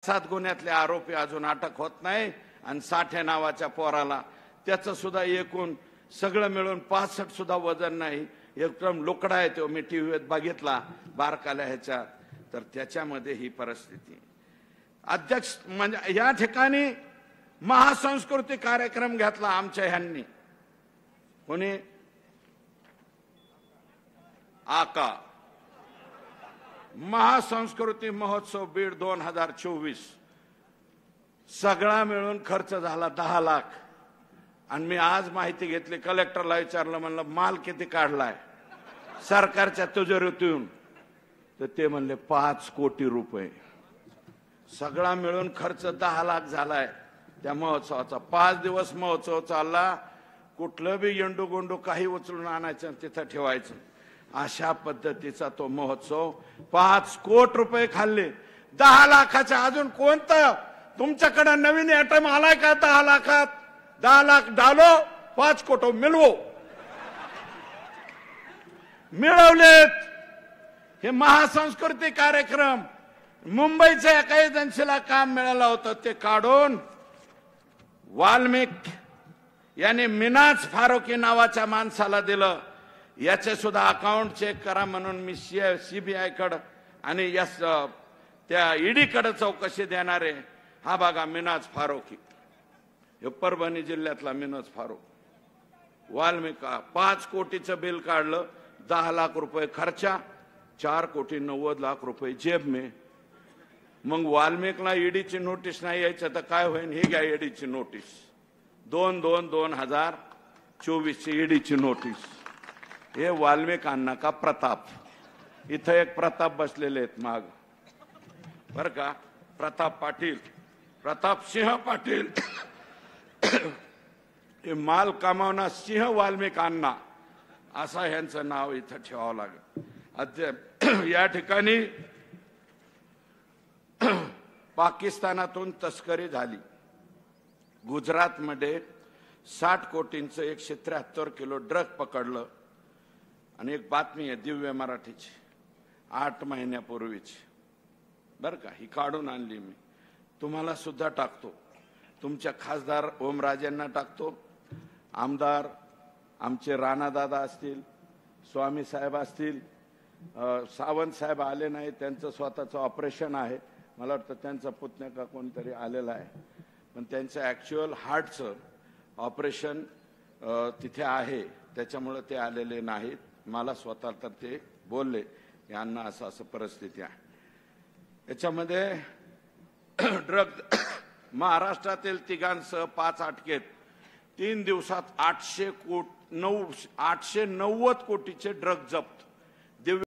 7 गुन्ह्यातले आरोपी अजून अटक होत नाही आणि साठे नावाच्या पोराला त्याचं सुद्धा एकूण सगळं मिळून 65 सुद्धा वजन नाही, एकदम लोकडा आहे तो. मी टीव्हीत बघितला बारकाल्या ह्याच्या, तर त्याच्यामध्ये ही परिस्थिती. अध्यक्ष म्हणजे या ठिकाणी महासंस्कृती कार्यक्रम घेतला आमच्या ह्यांनी, कोणी आका महासंस्कृती महोत्सव बीड 2024 सगळा मिळून खर्च झाला 10 लाख. आणि मी आज माहिती घेतली, कलेक्टरला विचारलं, म्हणलं माल किती काढलाय सरकारच्या तिजोरीतून, तर ते म्हणले 5 कोटी रुपये. सगळा मिळून खर्च 10 लाख झालाय त्या महोत्सवाचा. 5 दिवस महोत्सव चालला, कुठलं बी येंडू गोंडू काही उचलून आणायचं तिथं ठेवायचं, अशा पद्धतीचा तो महोत्सव. 5 कोटी रुपये खाल्ले. 10 लाखाच्या अजून कोणतं तुमच्याकडे नवीन आयटम आलाय का? 10 लाखात 10 लाख डालो 5 कोटी मिळवो. मिळवलेत. हे महासंस्कृती कार्यक्रम मुंबईच्या एका एजन्सीला काम मिळालं होतं, ते काढून वाल्मिक यांनी मिनाज फारुकी नावाच्या माणसाला दिलं. याचे सुद्धा अकाउंट चेक करा म्हणून मी सीबीआय कडे आणि त्या ईडी कडे चौकशी देणार आहे. हा बघा मिनाज फारुकी, हे परभणी जिल्ह्यातला मिनाज फारुक. वाल्मिक 5 कोटीचं बिल काढलं, 10 लाख रुपये खर्चा, 4 कोटी 90 लाख रुपये जेब में. मग वाल्मिकला ईडीची नोटीस नाही यायचं तर काय होईल? हे घ्या ईडीची नोटीस, 2/2/2024 ची ईडीची नोटीस. हे वाल्मिक अण्णा का प्रताप, इथं एक प्रताप बसलेले आहेत माग बर का, प्रताप पाटील, प्रताप सिंह पाटील. हे माल कमावणार सिंह वाल्मिक अण्णा असं ह्यांचं नाव इथं ठेवावं लागेल. या ठिकाणी पाकिस्तानातून तस्करी झाली. गुजरातमध्ये 60 कोटींचं 173 किलो ड्रग पकडलं. आणि एक बातमी आहे दिव्य मराठीची 8 महिन्यापूर्वीची बर का, ही काढून आणली मी, तुम्हाला सुद्धा टाकतो, तुमच्या खासदार ओमराजेंना टाकतो, आमदार आमचे राणादादा असतील, स्वामी साहेब असतील, सावंत साहेब आले नाही, त्यांचं स्वतःचं ऑपरेशन आहे, मला वाटतं त्यांचा पुतण्या का कोणतरी आलेला आहे, पण त्यांचं ॲक्च्युअल हार्टचं ऑपरेशन तिथे आहे, त्याच्यामुळे ते आलेले नाहीत. मला स्वतः तर ते बोलले, यांना असं परिस्थिती आहे. याच्यामध्ये ड्रग महाराष्ट्रातील 3 5 अटकेत 3 दिवसात 890 कोटीचे ड्रग जप्त.